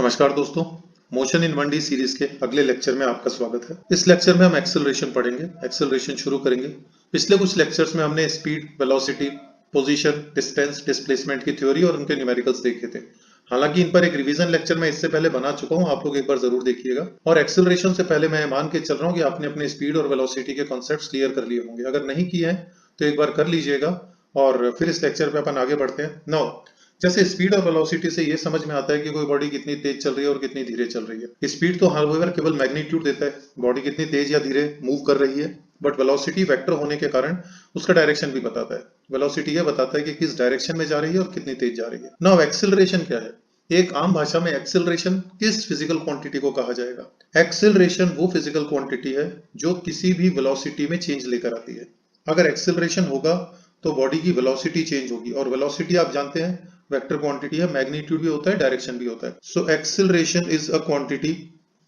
नमस्कार दोस्तों, motion in 1D series के अगले लेक्चर में आपका स्वागत है। इस लेक्चर में हम एक्सेलरेशन पढ़ेंगे। एक्सेलरेशन शुरू करेंगे। पिछले कुछ लेक्चर्स में हमने speed, velocity, position, distance, displacement की थ्योरी और उनके न्यूमेरिकल्स देखे थे। हालांकि इन पर एक रिवीजन लेक्चर मैं इससे पहले बना चुका हूं, आप लोग एक बार जरूर देखिएगा। और एक्सेलरेशन से पहले मैं मान के चल रहा हूं कि आपने अपने स्पीड और वेलोसिटी के कॉन्सेप्ट्स क्लियर कर लिए होंगे। अगर नहीं किए हैं तो एक बार कर लीजिएगा और फिर इस लेक्चर पे अपन आगे बढ़ते हैं। नाउ जैसे स्पीड और वेलोसिटी से ये समझ में आता है कि कोई बॉडी कितनी तेज चल रही है और कितनी धीरे चल रही है। स्पीड तो हाउएवर केवल मैग्नीट्यूड देता है, बॉडी कितनी तेज या धीरे मूव कर रही है, बट वेलोसिटी वेक्टर होने के कारण उसका डायरेक्शन भी बताता है। वेलोसिटी ये बताता है कि किस डायरेक्शन में जा रही है और कितनी तेज जा रही है। नाउ एक्सेलरेशन क्या है? एक आम भाषा में एक्सेलरेशन किस फिजिकल क्वांटिटी को कहा जाएगा? एक्सेलरेशन वो फिजिकल क्वांटिटी है जो किसी भी वेलोसिटी में चेंज लेकर आती है। अगर एक्सेलरेशन होगा तो बॉडी की वेलोसिटी चेंज होगी, और वेलोसिटी आप जानते हैं वेक्टर क्वांटिटी है, मैग्नीट्यूड भी होता है, डायरेक्शन भी होता है। So acceleration is a quantity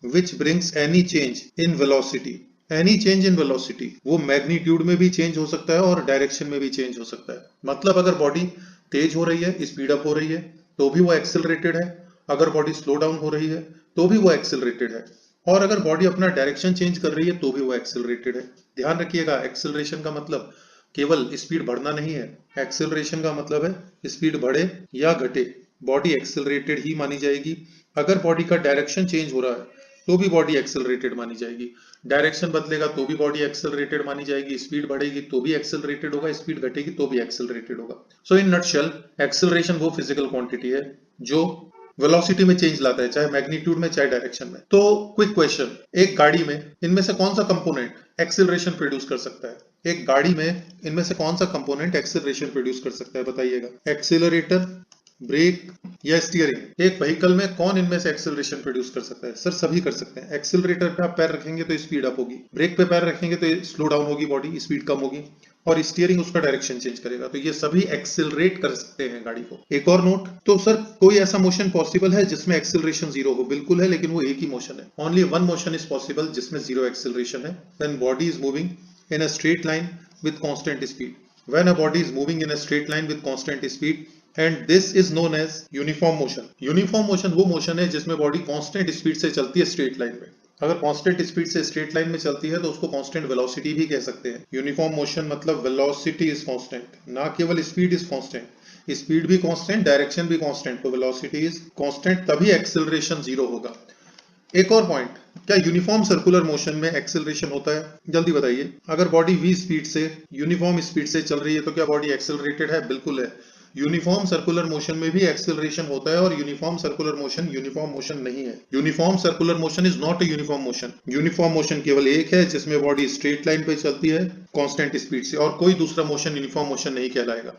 which brings any change in velocity. Any change in velocity, वो मैग्नीट्यूड में भी चेंज हो सकता है और डायरेक्शन में भी चेंज हो सकता है। मतलब अगर बॉडी तेज हो रही है, स्पीड अप हो रही है, तो भी वो एक्सेलरेटेड है। अगर बॉडी स्लो डाउन हो रही है तो भी वो एक्सेलरेटेड है। और अगर बॉडी अपना डायरेक्शन चेंज कर रही है तो भी वो एक्सेलरेटेड है। ध्यान रखिएगा, एक्सेलरेशन का मतलब केवल स्पीड बढ़ना नहीं है। एक्सेलरेशन का मतलब है स्पीड बढ़े या घटे, बॉडी एक्सेलरेटेड ही मानी जाएगी। अगर बॉडी का डायरेक्शन चेंज हो रहा है तो भी बॉडी एक्सेलरेटेड मानी जाएगी। डायरेक्शन बदलेगा तो भी बॉडी एक्सेलरेटेड मानी जाएगी। स्पीड बढ़ेगी तो भी एक्सेलरेटेड होगा, स्पीड घटेगी तो भी एक्सेलरेटेड होगा। सो इन नटशेल, एक्सेलरेशन वो फिजिकल क्वांटिटी है जो वेलोसिटी में चेंज लाता है, चाहे मैग्नीट्यूड में चाहे डायरेक्शन में। तो क्विक क्वेश्चन, एक गाड़ी में इनमें से कौन सा कंपोनेंट एक्सेलरेशन प्रोड्यूस कर सकता है? एक गाड़ी में इनमें से कौन सा कंपोनेंट एक्सेलरेशन प्रोड्यूस कर सकता है, बताइएगा? एक्सेलरेटर, ब्रेक या स्टीयरिंग? एक व्हीकल में कौन इनमें से एक्सेलरेशन प्रोड्यूस कर सकता है? सर सभी कर सकते हैं। एक्सेलरेटर पे आप पैर रखेंगे तो स्पीड अप होगी, ब्रेक पे पैर रखेंगे तो स्लो डाउन होगी बॉडी, स्पीड कम होगी, और स्टीयरिंग उसका डायरेक्शन चेंज करेगा। तो ये सभी एक्सेलरेट कर सकते हैं गाड़ी को। एक और नोट, तो सर कोई ऐसा मोशन पॉसिबल है जिसमें एक्सेलरेशन जीरो हो? बिल्कुल है, लेकिन वो एक ही मोशन है। Only one motion is possible जिसमें जीरो एक्सेलरेशन है, when body is moving in a straight line with constant speed. When a body is moving in a straight line with constant speed, and this is known as uniform motion. Uniform motion वो motion है जिसमें body constant speed से चलती है straight line में। अगर constant speed से straight line में चलती है तो उसको कांस्टेंट वेलोसिटी भी कह सकते हैं। यूनिफॉर्म मोशन मतलब वेलोसिटी इज कांस्टेंट, ना केवल स्पीड इज कांस्टेंट। स्पीड भी कांस्टेंट, डायरेक्शन भी कांस्टेंट, तो वेलोसिटी इज कांस्टेंट, तभी एक्सेलरेशन जीरो होगा। एक और पॉइंट, क्या यूनिफॉर्म सर्कुलर मोशन में एक्सेलरेशन होता है? जल्दी बताइए। अगर बॉडी v स्पीड से, यूनिफॉर्म स्पीड से चल रही है तो क्या बॉडी एक्सेलरेटेड है? बिल्कुल है। यूनिफॉर्म सर्कुलर मोशन में भी एक्सेलरेशन होता है, और uniform circular motion uniform motion नहीं है। Uniform circular motion is not a uniform motion. Uniform motion केवल एक है जिसमें बॉडी स्ट्रेट लाइन पे चलती है कांस्टेंट स्पीड से, और कोई दूसरा मोशन यूनिफॉर्म मोशन नहीं कहलाएगा।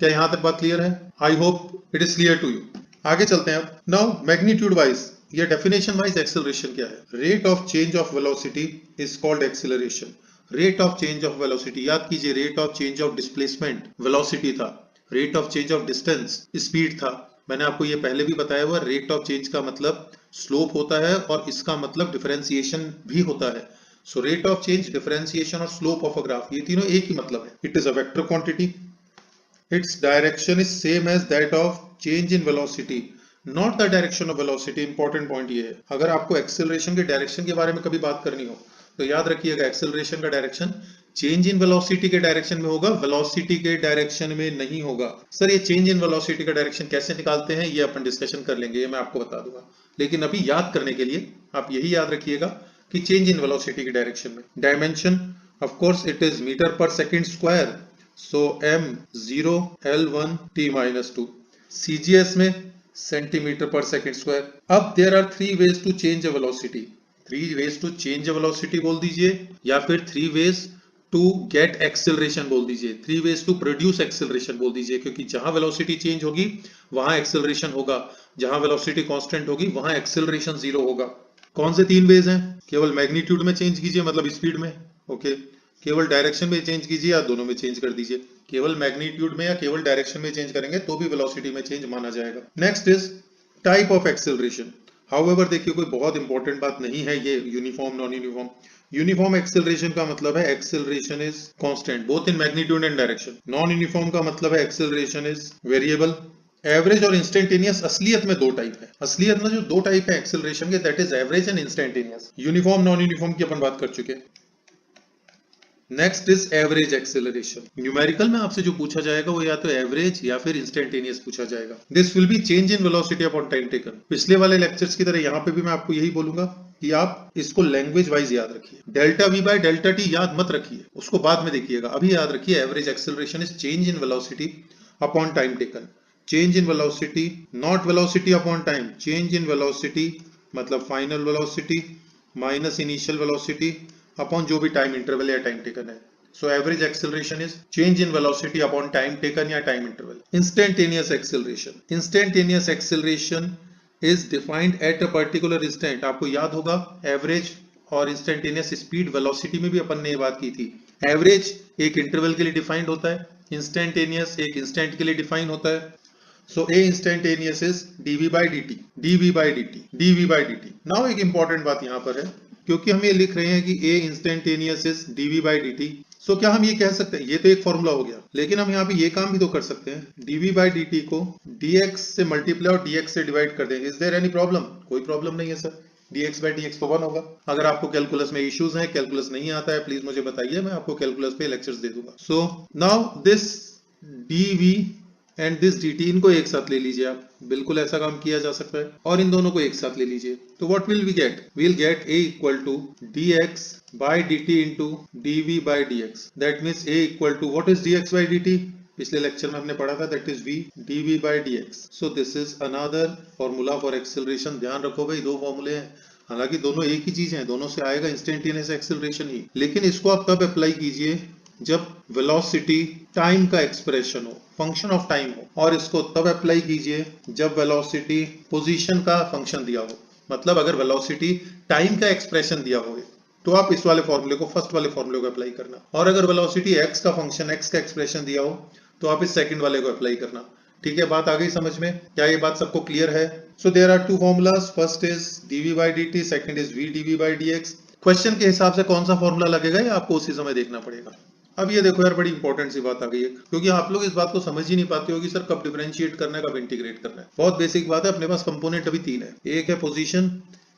क्या यहां तक बात क्लियर है? I hope it is clear to you. आगे चलते हैं अब। नाउ मैग्नीट्यूड वाइज या डेफिनेशन वाइज एक्सेलरेशन क्या है? Rate of change of velocity is called acceleration. Rate of change of velocity, याद कीजिए, rate of change of displacement velocity था, rate of change of distance speed था। मैंने आपको ये पहले भी बताया हुआ, रेट ऑफ चेंज का मतलब स्लोप होता है और इसका मतलब डिफरेंशिएशन भी होता है। So rate of change, differentiation और स्लोप ऑफ अ ग्राफ, ये तीनों एक ही मतलब है। It is a vector quantity, its direction is same as that of change in velocity, not the direction of velocity. Important point ये है, अगर आपको एक्सेलरेशन के डायरेक्शन के बारे में कभी बात करनी हो तो याद रखिएगा, एक्सेलरेशन का डायरेक्शन चेंज इन वेलोसिटी के डायरेक्शन में होगा, वेलोसिटी के डायरेक्शन में नहीं होगा। सर ये चेंज इन वेलोसिटी का डायरेक्शन कैसे निकालते हैं, ये अपन डिस्कशन कर लेंगे, ये मैं आपको बता दूंगा। लेकिन अभी याद करने के लिए आप यही याद रखिएगा कि चेंज इन वेलोसिटी के डायरेक्शन में dimension, of course it is metre per second square, so m0 L1 T-2। CGS में सेंटीमीटर पर सेकेंड स्क्वायर। अब there are three ways to change a velocity. Three ways to change a velocity बोल दीजिए, या फिर three ways to get acceleration बोल दीजिए, three ways to produce acceleration बोल दीजिए, क्योंकि जहां वेलोसिटी चेंज होगी वहां एक्सेलरेशन होगा, जहां वेलोसिटी कांस्टेंट होगी वहां एक्सेलरेशन जीरो होगा। कौन से तीन वेज हैं? केवल मैग्नीट्यूड में चेंज कीजिए, मतलब स्पीड में, ओके। केवल डायरेक्शन में चेंज कीजिए या दोनों में चेंज कर दीजिए। केवल मैग्नीट्यूड में या केवल डायरेक्शन में चेंज करेंगे तो भी वेलोसिटी में चेंज माना जाएगा। Next is type of acceleration. However देखिए, कोई बहुत इंपॉर्टेंट बात नहीं है ये uniform non uniform. Uniform acceleration का मतलब है acceleration is constant both in magnitude and direction. Non uniform का मतलब है एक्सेलरेशन इज वेरिएबल एवरेज और इंस्टेंटेनियस असलियत में दो टाइप है। असलियत में जो दो टाइप है एक्सेलरेशन के, that is average and instantaneous. Uniform non uniform की अपन बात कर चुके हैं। Next is average acceleration. Numerical में आपसे जो पूछा जाएगा वो या तो एवरेज या फिर इंस्टेंटेनियस पूछा जाएगा। This will be change in velocity upon time taken. पिछले वाले लेक्चर्स की तरह यहाँ पे भी मैं आपको यही बोलूंगा कि आप इसको लैंग्वेज वाइज याद रखिए। Delta we by delta T याद मत रखिए, उसको बाद में देखिएगा। अभी याद रखिए average acceleration is change in velocity upon time taken. Change in velocity, not velocity upon time. Change in velocity मतलब final velocity minus initial velocity upon जो भी टाइम इंटरवल या टाइम टेकन है। So average acceleration is change in velocity upon time taken या time interval. Instantaneous acceleration. Instantaneous acceleration is defined at a particular instant. आपको याद होगा average और instantaneous speed velocity में भी अपन ने ये बात की थी। एवरेज एक इंटरवल के लिए डिफाइंड होता है, इंस्टेंटेनियस एक इंस्टेंट के लिए डिफाइन होता है। So A instantaneous is dv by dt, dv by dt, dv by dt. Now एक important बात यहाँ पर है, क्योंकि हम ये लिख रहे हैं कि A instantaneous is dv by dt. So क्या हम ये कह सकते हैं, ये तो एक फॉर्मूला हो गया, लेकिन हम यहाँ पे ये काम भी तो कर सकते हैं। dv by dt को dx से मल्टीप्लाई और dx से डिवाइड कर देंगे। Is there any problem? कोई प्रॉब्लम नहीं है सर। dx by dx तो 1 होगा। अगर आपको कैलकुलस में इश्यूज हैं, कैलकुलस नहीं आता है, प्लीज मुझे बताइए, मैं आपको कैलकुलस पे लेक्चर्स दे दूंगा। So now this dv and this dt, इनको एक साथ ले लीजिए आप, बिल्कुल ऐसा काम किया जा सकता है, और इन दोनों को एक साथ ले लीजिए। तो what will we get? We will get a equal to dx by dt into dv by dx। That means a equal to what is dx by dt? पिछले लेक्चर में हमने पढ़ा था, that is v dv by dx। So this is another formula for acceleration. ध्यान रखो भाई, दो फॉर्मूले हैं, हालांकि दोनों एक ही चीज है, दोनों से आएगा इंस्टेंटेनियस एक्सेलरेशन ही, लेकिन इसको आप कब अप्लाई कीजिए? जब वेलोसिटी टाइम का एक्सप्रेशन हो, फंक्शन ऑफ टाइम हो, और इसको तब अप्लाई कीजिए जब वेलोसिटी पोजीशन का फंक्शन दिया हो। मतलब अगर वेलोसिटी टाइम का एक्सप्रेशन दिया हो तो आप इस वाले फॉर्मूले को, फर्स्ट वाले फॉर्मूले को अप्लाई करना, और अगर वेलोसिटी एक्स का फंक्शन, एक्स का एक्सप्रेशन दिया हो तो आप इस सेकंड वाले को अप्लाई करना। ठीक है, बात आ गई समझ में? क्या ये बात सबको क्लियर है? So there are two formulas, first is dv by dt, second is v dv by dx। Question के हिसाब से कौन सा फॉर्मूला लगेगा ये आपको उसी समय देखना पड़ेगा। अब ये देखो यार, बड़ी इंपॉर्टेंट सी बात आ गई है, क्योंकि आप लोग इस बात को समझ ही नहीं पाते हो कि सर कब डिफरेंशिएट करना है, कब इंटीग्रेट करना है। बहुत बेसिक बात है, अपने पास कंपोनेंट अभी तीन है, एक है पोजीशन,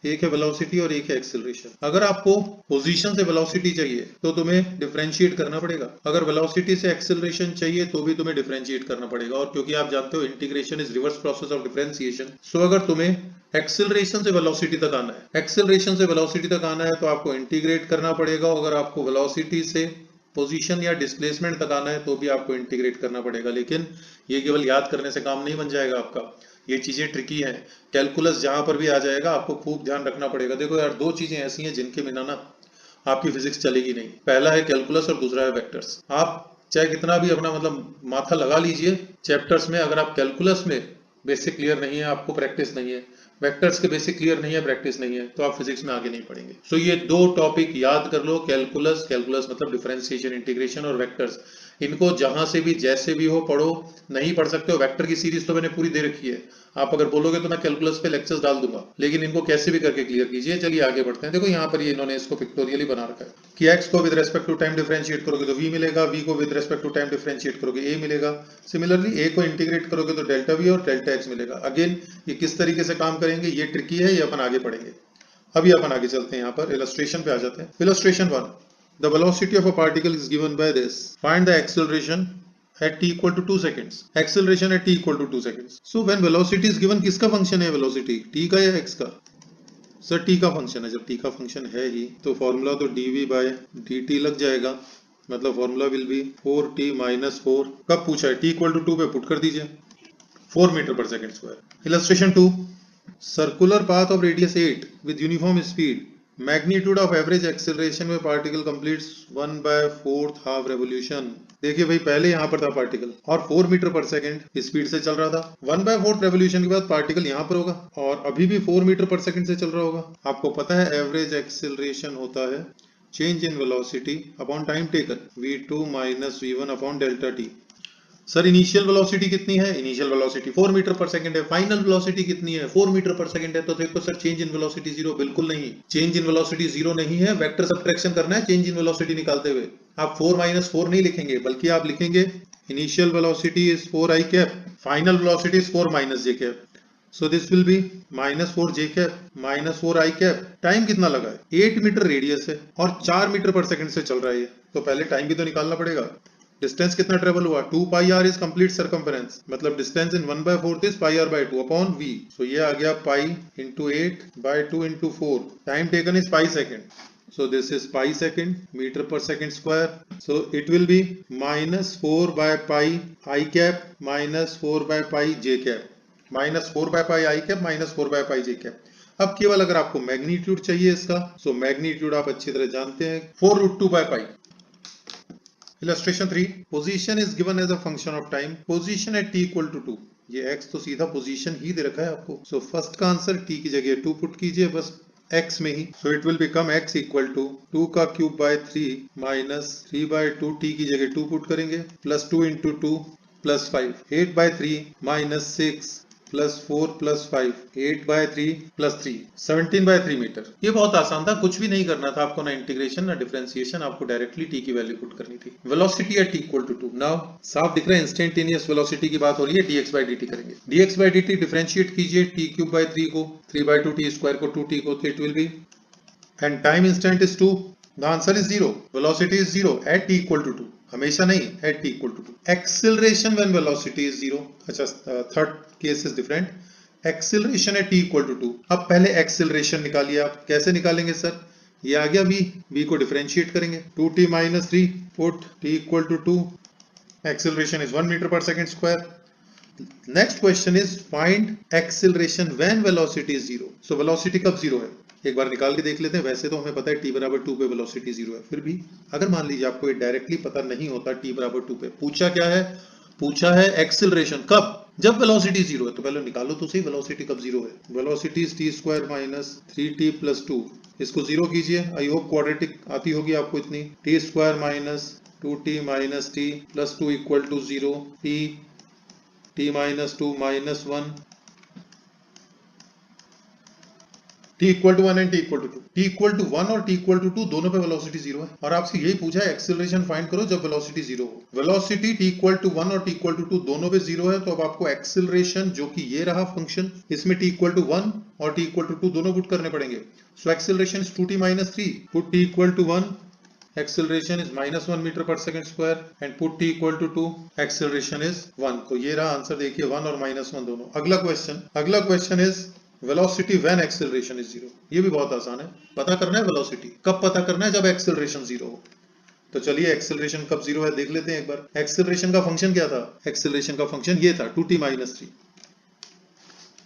एक है वेलोसिटी और एक है एक्सेलरेशन। अगर आपको पोजीशन से वेलोसिटी चाहिए तो तुम्हें डिफरेंशिएट करना पड़ेगा, अगर वेलोसिटी से एक्सेलरेशन चाहिए तो भी तुम्हें डिफरेंशिएट करना पड़ेगा। और क्योंकि आप जानते हो integration is reverse process of differentiation, so अगर तुम्हें एक्सेलरेशन से वेलोसिटी तक आना है, एक्सेलरेशन से वेलोसिटी तक आना है तो आपको इंटीग्रेट करना पड़ेगा। अगर आपको वेलोसिटी से पोजीशन या डिस्प्लेसमेंट तक आना है तो भी आपको इंटीग्रेट करना पड़ेगा। लेकिन ये केवल याद करने से काम नहीं बन जाएगा आपका, ये चीजें ट्रिकी हैं। कैलकुलस जहां पर भी आ जाएगा आपको खूब ध्यान रखना पड़ेगा। देखो यार, दो चीजें ऐसी हैं जिनके बिना ना आपकी फिजिक्स चलेगी नहीं। पहला है कैलकुलस और दूसरा है वेक्टर्स। आप चाहे कितना भी अपना मतलब माथा लगा लीजिए चैप्टर्स में, अगर आप कैलकुलस में बेसिक क्लियर नहीं है, आपको प्रैक्टिस नहीं है, वेक्टर्स के बेसिक क्लियर नहीं है, प्रैक्टिस नहीं है, तो आप फिजिक्स में आगे नहीं पढ़ेंगे। सो ये दो टॉपिक याद कर लो, कैलकुलस, कैलकुलस मतलब डिफरेंशिएशन, इंटीग्रेशन, और वेक्टर्स। इनको जहां से भी जैसे भी हो पढ़ो। नहीं पढ़ सकते हो, वेक्टर की सीरीज तो मैंने पूरी दे रखी है, आप अगर बोलोगे तो मैं कैलकुलस पे लेक्चर्स डाल दूंगा, लेकिन इनको कैसे भी करके क्लियर कीजिए। चलिए आगे बढ़ते हैं। देखो यहाँ पर ये इन्होंने इसको पिक्टोरियली बना रखा है कि x को with respect to time differentiate करोगे तो v मिलेगा, v को with respect to time differentiate करोगे a मिलेगा। सिमिलरली a को इंटीग्रेट करोगे तो डेल्टा v और डेल्टा x मिलेगा। अगेन ये किस तरीके से काम करेंगे ये ट्रिकी है, ये अपन आगे पढ़ेंगे। अभी अपन आगे चलते हैं, यहाँ पर इलस्ट्रेशन पे आ जाते हैं। Illustration 1, the velocity of a particle is given by this, find the acceleration at t equal to 2 seconds, acceleration at t equal to 2 seconds. So when velocity is given, किसका फंक्शन है velocity, t का या x का? Sir t का function है। जब t का function है ही तो फॉर्मूला तो dv by dt लग जाएगा, मतलब formula will be 4t minus 4। कब पूछा है? t equal to 2 पे पुट कर दीजिए, 4 metre per second square. Illustration 2, circular path of radius 8 with uniform speed, magnitude of average acceleration में पार्टिकल कंप्लीट्स 1/4 हाफ रेवोल्यूशन। देखिए भाई, पहले यहाँ पर था पार्टिकल और 4 मीटर पर सेकंड स्पीड से चल रहा था। 1/4 रेवोल्यूशन के बाद पार्टिकल यहाँ पर होगा और अभी भी 4 मीटर पर सेकंड से चल रहा होगा। आपको पता है एवरेज एक्सेलरेशन होता है change in velocity upon time taken, v2 minus v1 upon delta T. Sir initial velocity कितनी है? Initial velocity 4 metre per second है। फाइनल वेलोसिटी कितनी है? 4 मीटर पर सेकंड है। तो देखो सर, चेंज इन वेलोसिटी 0 बिल्कुल नहीं, चेंज इन वेलोसिटी 0 नहीं है। वेक्टर सब्ट्रैक्शन करना है चेंज इन वेलोसिटी निकालते हुए। आप 4 - 4 नहीं लिखेंगे, बल्कि आप लिखेंगे initial velocity is 4 I cap, final velocity is 4 minus j cap. So this will be minus 4 j cap minus 4 I cap. Time कितना लगा है? 8 मीटर रेडियस है और 4 मीटर पर सेकंड से चल रहा है, तो पहले टाइम भी तो निकालना पड़ेगा। डिस्टेंस कितना ट्रेवल हुआ? 2 pi r is complete circumference, मतलब distance in 1/4 is pi r by 2 upon v। So ये आ गया pi into 8 by 2 into 4। Time taken is pi second, so this is pi second meter per second square, so it will be minus 4 by pi I cap minus 4 by pi j cap, minus 4 by pi I cap minus 4 by pi j cap। अब केवल अगर आपको magnitude चाहिए इसका, so magnitude आप अच्छी तरह जानते हैं 4√2 by pi। Illustration 3, position is given as a function of time, position at t equal to 2। ये x तो सीधा पोजीशन ही दे रखा है आपको, सो फर्स्ट का आंसर t की जगह 2 पुट कीजिए बस x में ही। So it will become x equal to 2 का cube by 3 minus 3 by 2, t की जगह 2 पुट करेंगे, plus 2 into 2 plus 5, 8 by 3 minus 6 plus 4 plus 5, 8 by 3 plus 3, 17 by 3 metre. ये बहुत आसान था, कुछ भी नहीं करना था आपको, ना इंटीग्रेशन ना डिफरेंशिएशन, आपको डायरेक्टली t की वैल्यू पुट करनी थी। Velocity at t equal to 2। Now साफ दिख रहा है इंस्टेंटेनियस वेलोसिटी की बात हो रही है, dx बाय dt करेंगे। dx बाय dt डिफरेंशिएट कीजिए t क्यूब बाय 3 को, 3 बाय 2 t स्क्वायर को 2t को, तो it will be, and time instant is 2, the answer is 0, velocity is 0 at t equal to 2, हमेशा नहीं at t equal to 2। Acceleration when velocity is 0, अच्छा third case is different, acceleration at t equal to 2। अब पहले acceleration निकालिए आप, कैसे निकालेंगे sir? ये आ गया v को डिफरेंशिएट करेंगे, 2t minus 3 put t equal to 2, acceleration is 1 metre per second square. Next question is find acceleration when velocity is 0। So velocity कब 0 है, एक बार निकाल के देख लेते हैं। वैसे तो हमें पता है t बराबर 2 पे वेलोसिटी 0 है, फिर भी अगर मान लीजिए आपको ये डायरेक्टली पता नहीं होता t बराबर 2 पे, पूछा क्या है? पूछा है एक्सीलरेशन कब? जब वेलोसिटी 0 है, तो पहले निकालो तो सही वेलोसिटी कब 0 है। Velocity is t square minus 3t plus 2, इसको 0 कीजिए, आई होप क्वाड्रेटिक आती होगी आपको इतनी, t square minus 2t minus t plus 2 equal to 0, t minus 2 minus 1, t equal to 1 and t equal to 2। t equal to 1 और t equal to 2 दोनों पे velocity 0 है, और आपसे यही पूछा है एक्सीलरेशन फाइंड करो जब वेलोसिटी 0 हो। वेलोसिटी t इक्वल टू 1 और t इक्वल टू 2 दोनों पे 0 है, तो अब आपको एक्सीलरेशन जो कि ये रहा फंक्शन, इसमें t इक्वल टू 1 और t इक्वल टू 2 दोनों पुट करने पड़ेंगे। So acceleration is 2t minus 3, put t equal to 1, acceleration is minus 1 metre per second square, and put t equal to 2, acceleration is 1। तो ये रहा answer, देखिए 1 और minus 1 दोनों। अगला question is velocity when acceleration is 0। ये भी बहुत आसान है, पता करना है वेलोसिटी कब पता करना है, जब एक्सीलरेशन 0 हो। तो चलिए एक्सीलरेशन कब 0 है देख लेते हैं एक बार। एक्सीलरेशन का फंक्शन क्या था? एक्सीलरेशन का फंक्शन ये था 2t माइनस 3,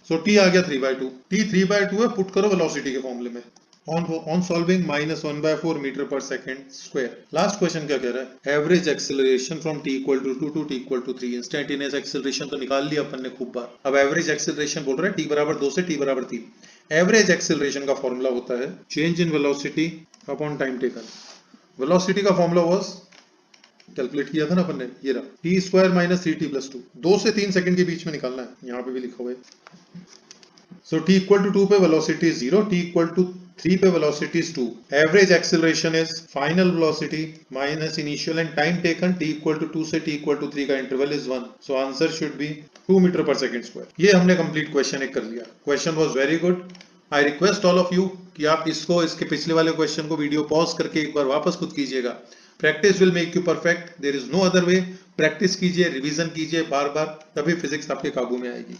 सो t आ गया 3/2, t 3/2 है, पुट करो वेलोसिटी के फॉर्मूले में, on solving minus 1/4 metre per second square. Last question क्या कह रहा है? Average acceleration from t equal to 2 to t equal to 3। Instantaneous acceleration तो निकाल लिया अपन ने खूब बार, अब एवरेज एक्सीलरेशन बोल रहा है t बराबर 2 से t बराबर 3। एवरेज एक्सीलरेशन का फॉर्मूला होता है change in velocity upon time taken. Velocity का फॉर्मूला वाज, कैलकुलेट किया था ना अपन ने, ये रहा, t square minus 3t plus 2, 2 से 3 सेकंड के बीच में निकालना है, यहाँ पे भी लिखा हुआ है। सो t इक्वल टू 2 पे velocity is 0, t equal to 3 पे velocity is 2। Average acceleration is final velocity minus initial and time taken, t equal to 2 से t इक्वल टू 3 का interval is 1, so answer should be 2 metre per second square. ये हमने complete question एक कर लिया। Question was very good. I request all of you कि आप इसके पिछले वाले क्वेश्चन को वीडियो पॉज करके एक बार वापस खुद कीजिएगा। Practice will make you perfect, there is no other way. Practice कीजिए, रिवीजन कीजिए बार बार, तभी फिजिक्स आपके काबू में आएगी।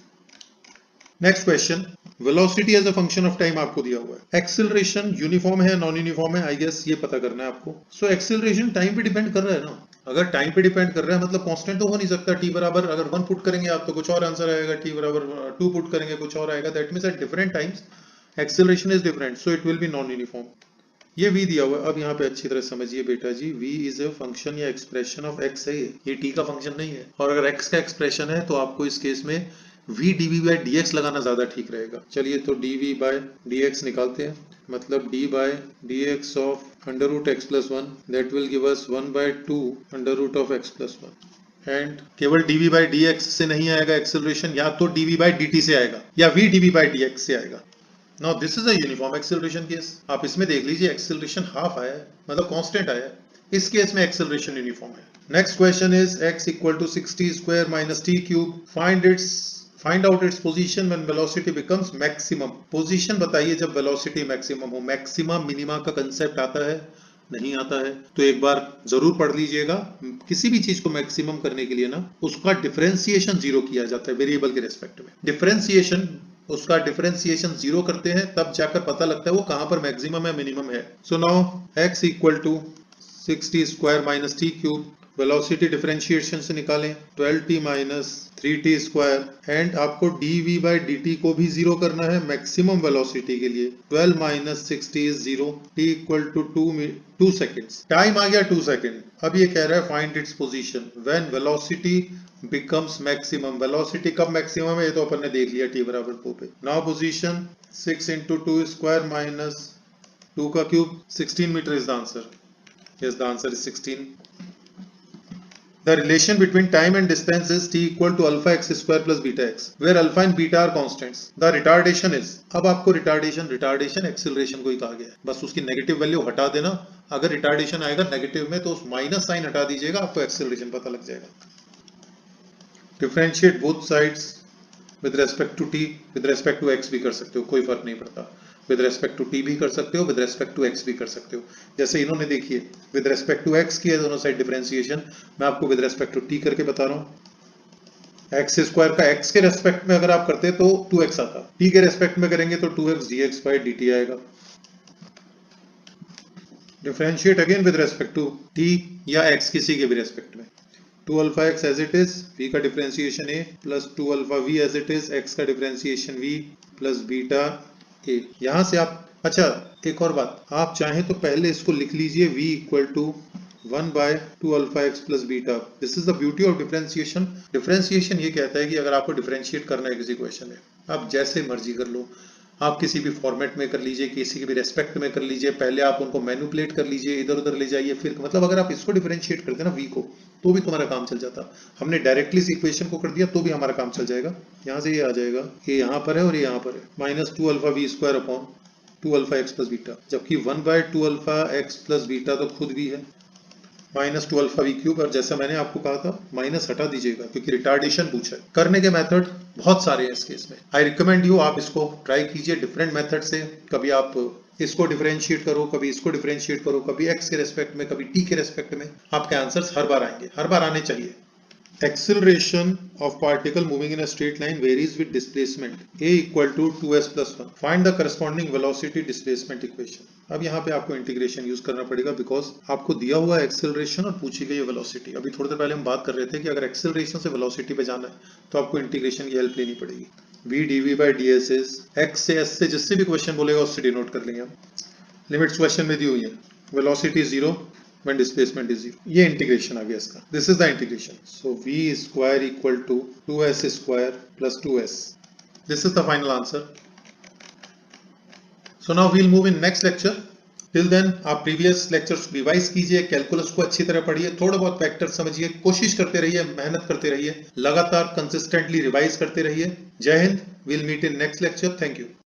Next question, velocity as a function of time आपको दिया हुआ है। एक्सीलरेशन यूनिफॉर्म है नॉन यूनिफॉर्म है, आई गेस ये पता करना है आपको। सो एक्सीलरेशन टाइम पे डिपेंड कर रहा है ना, अगर टाइम पे डिपेंड कर रहा है मतलब कांस्टेंट तो हो नहीं सकता। t बराबर अगर 1 पुट करेंगे आप तो कुछ और आंसर आएगा, t बराबर 2 पुट करेंगे कुछ और आएगा, that means at different times acceleration is different, so it will B non uniform. ये v दिया हुआ है, अब यहाँ पे अच्छी तरह समझिए बेटा जी, v इज अ फंक्शन या एक्सप्रेशन ऑफ x है, ये t का फंक्शन नहीं है। और अगर x का एक्सप्रेशन है तो आपको इस केस में v dv by dx लगाना ज्यादा ठीक रहेगा। चलिए तो dv by dx निकालते हैं, मतलब d by dx of under root x plus 1 that will give us 1/2 under root of x plus 1 and केवल dv by dx से नहीं आएगा एक्सेलरेशन, या तो dv by dt से आएगा या v dv by dx से आएगा। Now this is a uniform acceleration case. आप इसमें देख लीजिए एक्सेलरेशन हाफ आया है, मतलब कांस्टेंट आया है। इस केस में एक्सेलरेशन यूनिफॉर्म है। Next question is x equal to 60 square minus t cube, find out its position when velocity becomes maximum. Position बताइए जब वेलोसिटी मैक्सिमम हो। मैक्सिमा मिनिमा का कंसेप्ट आता है? नहीं आता है, तो एक बार जरूर पढ़ लीजिएगा। किसी भी चीज को मैक्सिमम करने के लिए ना उसका डिफरेंशिएशन जीरो किया जाता है वेरिएबल के रेस्पेक्ट में। उसका डिफरेंशिएशन जीरो करते हैं तब जाकर पता लगता है वो कहां पर मैक्सिमम है मिनिमम है। So now x equal to 60 square minus t cube, velocity differentiation से निकालें 12t minus 3t square, and आपको dv बाई dt को भी जीरो करना है मैक्सिमम वेलोसिटी के लिए। 12 minus 60 is 0, t equal to 2 seconds. Time आ गया 2 सेकेंड। अब ये कह रहा है find its position when velocity becomes maximum. Velocity कब मैक्सिमम है ये तो अपन ने देख लिया, t बराबर 2 पे। Now position 6 into 2 square minus 2 का cube, 16 metre is the answer. Yes, the answer is 16. The relation between time and distance is t equal to alpha x square plus beta x, where alpha and beta are constants. The retardation is, अब आपको retardation acceleration को ही कहा गया है, बस उसकी negative value हटा देना। अगर रिटार्डेशन आएगा नेगेटिव में तो उस माइनस साइन हटा दीजिएगा, आपको एक्सेलरेशन पता लग जाएगा। Differentiate both sides with respect to t, with respect to x भी कर सकते हो, कोई फर्क नहीं पड़ता। विद रेस्पेक्ट टू t भी कर सकते हो, विद रेस्पेक्ट टू x भी कर सकते हो। जैसे इन्होंने देखिए विद रेस्पेक्ट टू x किया दोनों साइड डिफरेंशिएशन, मैं आपको विद रेस्पेक्ट टू t करके बता रहा हूं। x स्क्वायर का x के रेस्पेक्ट में अगर आप करते तो 2x आता, t के रेस्पेक्ट में करेंगे तो 2x dx बाई dt आएगा। Differentiate again with respect to t या x, किसी के भी रेस्पेक्ट में। 2 alpha x as it is, v का differentiation a plus 2 alpha v as it is, x का differentiation v plus beta a। यहां से आप, अच्छा एक और बात, आप चाहें तो पहले इसको लिख लीजिए v equal to 1 by 2 alpha x plus beta. This is the beauty of differentiation. Differentiation ये कहता है कि अगर आपको डिफरेंशिएट करना है किसी क्वेश्चन में, आप जैसे मर्जी कर लो, आप किसी भी फॉर्मेट में कर लीजिए, किसी के भी रेस्पेक्ट में कर लीजिए, पहले आप उनको मैनिपुलेट कर लीजिए, इधर उधर ले जाइए, फिर मतलब अगर आप इसको डिफरेंशिएट करते ना v को, तो भी तुम्हारा काम चल जाता। हमने डायरेक्टली इस इक्वेशन को कर दिया तो भी हमारा काम चल जाएगा। यहां से ये आ जाएगा, ये यहाँ पर है और ये यहाँ पर है, minus 2 alpha v square upon 2 alpha x plus beta, जबकि 1 by 2 alpha x plus beta तो खुद भी है, माइनस 2 अल्फा v क्यूब। और जैसा मैंने आपको कहा था माइनस हटा दीजिएगा क्योंकि रिटार्डेशन पूछा है। करने के मेथड बहुत सारे हैं इस केस में, आई रिकमेंड यू आप इसको ट्राई कीजिए डिफरेंट मेथड से। कभी आप इसको डिफरेंशिएट करो, कभी इसको डिफरेंशिएट करो, कभी x के रेस्पेक्ट में, कभी t के रेस्पेक्ट में, आपके आंसर्स हर बार आएंगे, हर बार आने चाहिए। Acceleration of particle moving in a straight line varies with displacement a equal to 2s plus 1. Find the corresponding velocity displacement equation. अब यहाँ पे आपको इंटीग्रेशन यूज करना पड़ेगा बिकॉज आपको दिया हुआ है एक्सेलरेशन और पूछी गई है वेलोसिटी। अभी थोड़ी देर पहले हम बात कर रहे थे कि अगर एक्सेलरेशन से वेलोसिटी पे जाना है तो आपको इंटीग्रेशन की हेल्प लेनी पड़ेगी। v dv by ds is x से s से जिससे भी क्वेश्चन बोलेगा उससे डिनोट कर लेंगे हम। लिमिट्स क्वेश्चन में दी हुई है, वेलोसिटी 0 when displacement is 0, ये इंटीग्रेशन आ गया इसका। This is the integration. So v square equal to 2s square plus 2s। This is the final answer. So now we'll move in next lecture. Till then आप previous lectures revise कीजिए, calculus को अच्छी तरह पढ़िए, थोड़ा बहुत factor समझिए, कोशिश करते रहिए, मेहनत करते रहिए, लगातार कंसिस्टेंटली रिवाइज करते रहिए। जय हिंद, we'll meet in next lecture. Thank you.